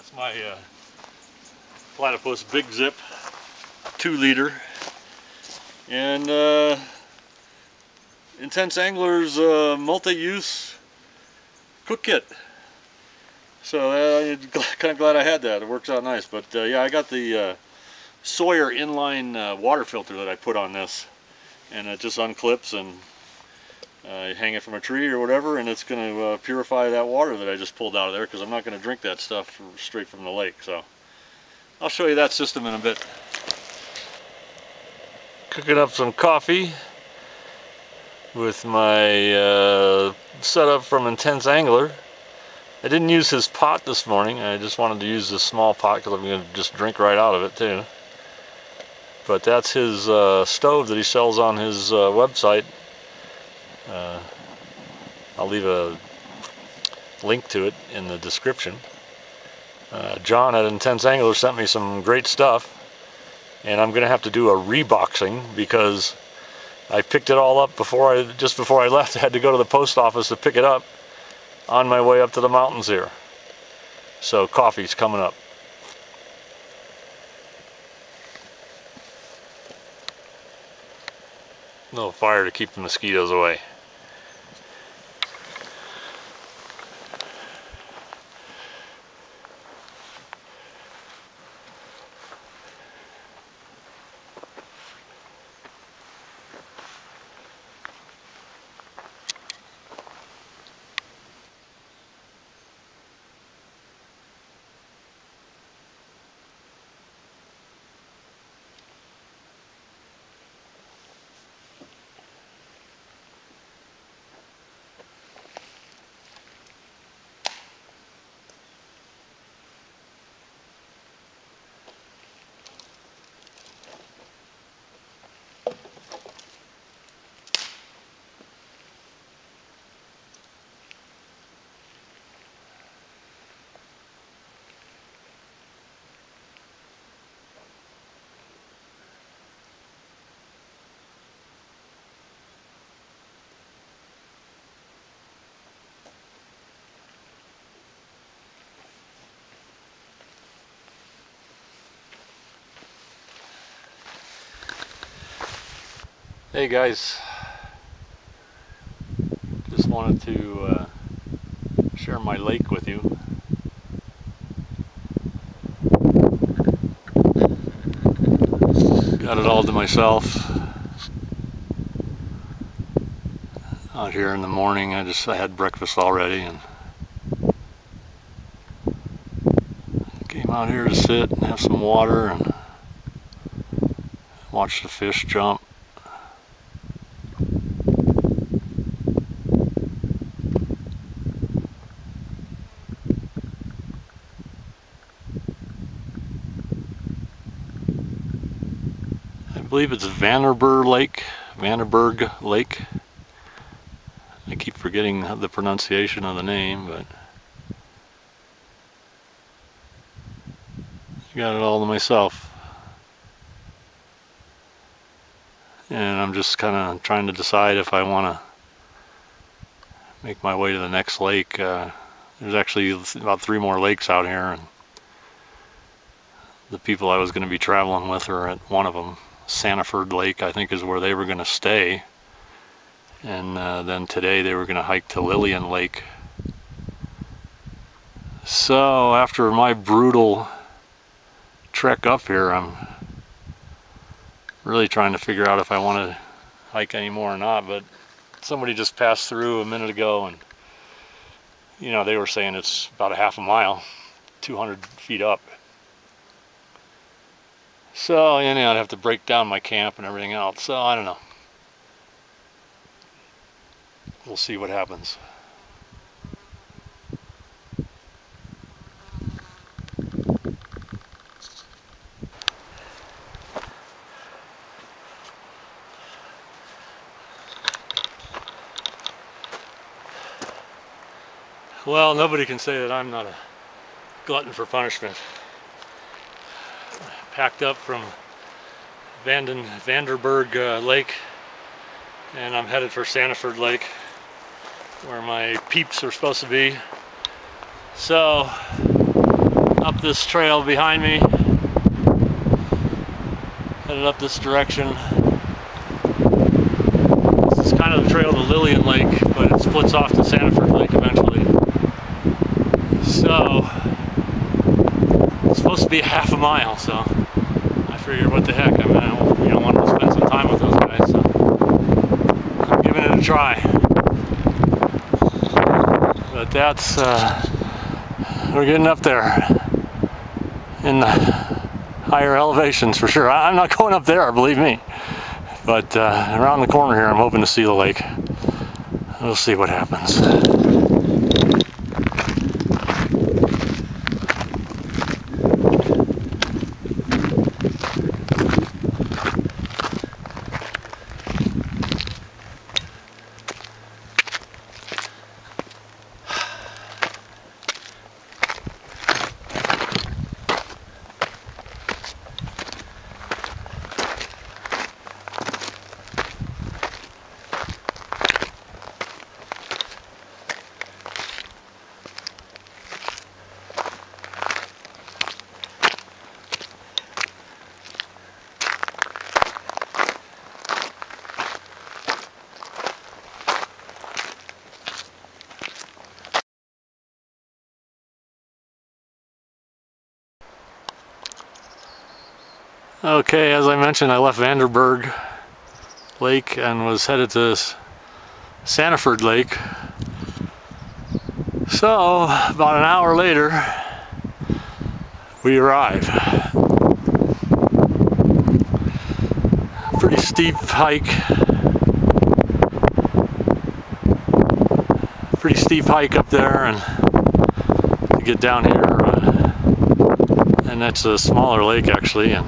It's my Platypus Big Zip 2-liter, and Intense Angler's multi-use cook kit. So I'm kind of glad I had that. It works out nice. But yeah, I got the Sawyer inline water filter that I put on this, and it just unclips and hang it from a tree or whatever, and it's going to purify that water that I just pulled out of there, because I'm not going to drink that stuff straight from the lake. So I'll show you that system in a bit. Cooking up some coffee with my setup from Intense Angler. I didn't use his pot this morning. I just wanted to use this small pot because I'm going to just drink right out of it too. But that's his stove that he sells on his website. I'll leave a link to it in the description. John at Intense Angler sent me some great stuff, and I'm going to have to do a reboxing because I picked it all up just before I left. I had to go to the post office to pick it up on my way up to the mountains here. So coffee's coming up. A little fire to keep the mosquitoes away. Hey guys, just wanted to share my lake with you. Got it all to myself out here in the morning. I had breakfast already and came out here to sit and have some water and watch the fish jump. I believe it's Vanderburg Lake. I keep forgetting the pronunciation of the name, but I got it all to myself. And I'm just kind of trying to decide if I want to make my way to the next lake. There's actually about 3 more lakes out here, and the people I was going to be traveling with are at one of them. Sanford Lake, I think, is where they were going to stay, and then today they were going to hike to Lillian Lake. So after my brutal trek up here, I'm really trying to figure out if I want to hike anymore or not. But somebody just passed through a minute ago, and you know, they were saying it's about a half a mile, 200 feet up. So, you know, I'd have to break down my camp and everything else. So, I don't know. We'll see what happens. Well, nobody can say that I'm not a glutton for punishment. Packed up from Vanderburg Lake, and I'm headed for Sanford Lake, where my peeps are supposed to be. So up this trail behind me, headed up this direction. This is kind of the trail to Lillian Lake, but it splits off to Sanford Lake eventually. So it's supposed to be half a mile, so I figured, what the heck, I mean, I wanted to spend some time with those guys, so I'm giving it a try. But that's, we're getting up there in the higher elevations for sure. I'm not going up there, believe me. But around the corner here, I'm hoping to see the lake. We'll see what happens. Okay, as I mentioned, I left Vanderburg Lake and was headed to Sanford Lake. So, about an hour later, we arrive. Pretty steep hike. Pretty steep hike up there, and to get down here. And that's a smaller lake actually. And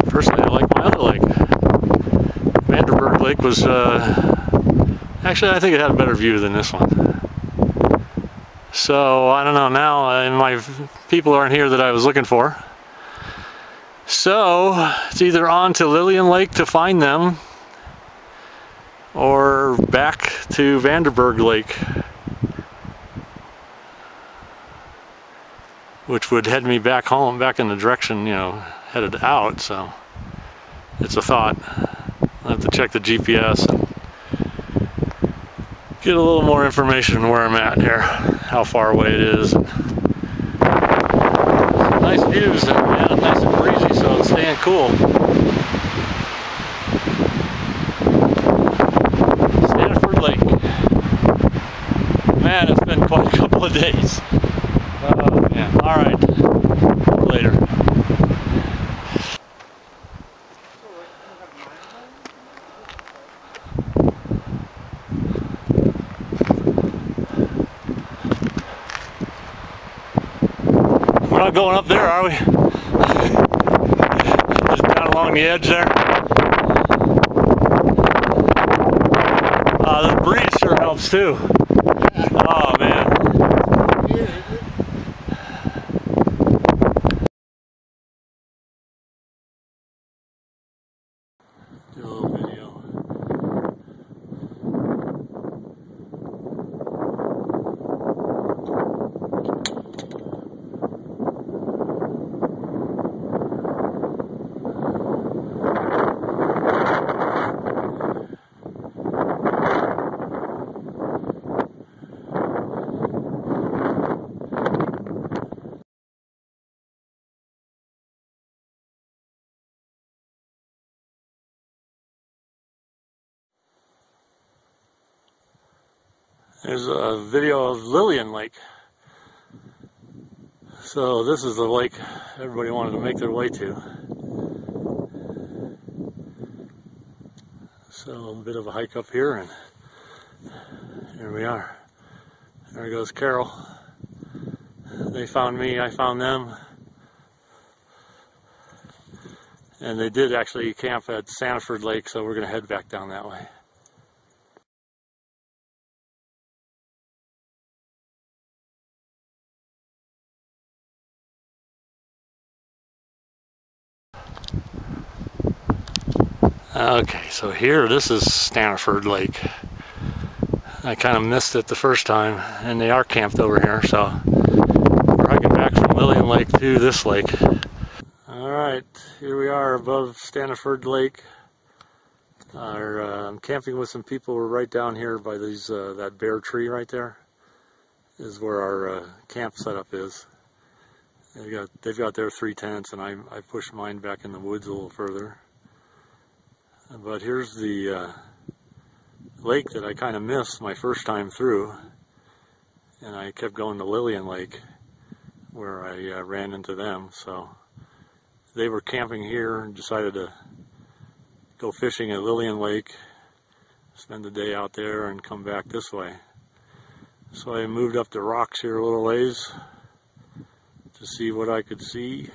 personally, I like my other lake. Vanderburg Lake was, actually I think it had a better view than this one. So, I don't know, now my people aren't here that I was looking for. So, it's either on to Lillian Lake to find them, or back to Vanderburg Lake, which would head me back home, back in the direction, you know, headed out. So it's a thought. I'll have to check the GPS and get a little more information on where I'm at here, how far away it is. Nice views, man. It's nice and breezy, so it's staying cool. Sanford Lake. Man, it's been quite a couple of days. Oh man. All right. Later. We're not going up there, are we? Just down along the edge there. The breeze sure helps too. Oh man. Do a little video. There's a video of Lillian Lake. So this is the lake everybody wanted to make their way to. So a bit of a hike up here, and here we are. There goes Carol. They found me, I found them. And they did actually camp at Sanford Lake, so we're going to head back down that way. Okay, so here, this is Sanford Lake. I kind of missed it the first time, and they are camped over here, so we're hiking back Lake to this lake. Alright, here we are above Staniford Lake. I'm camping with some people. We're right down here by these that bare tree right there is where our camp setup is. They've got their 3 tents, and I pushed mine back in the woods a little further. But here's the lake that I kind of missed my first time through, and I kept going to Lillian Lake where I ran into them. So they were camping here and decided to go fishing at Lillian Lake, spend the day out there, and come back this way. So I moved up the rocks here a little ways to see what I could see,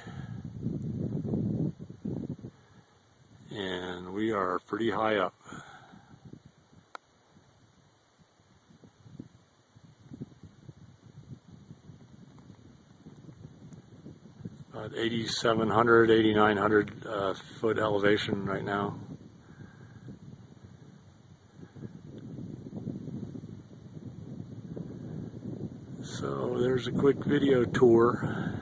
and we are pretty high up. About 8,700, 8,900 foot elevation right now. So there's a quick video tour.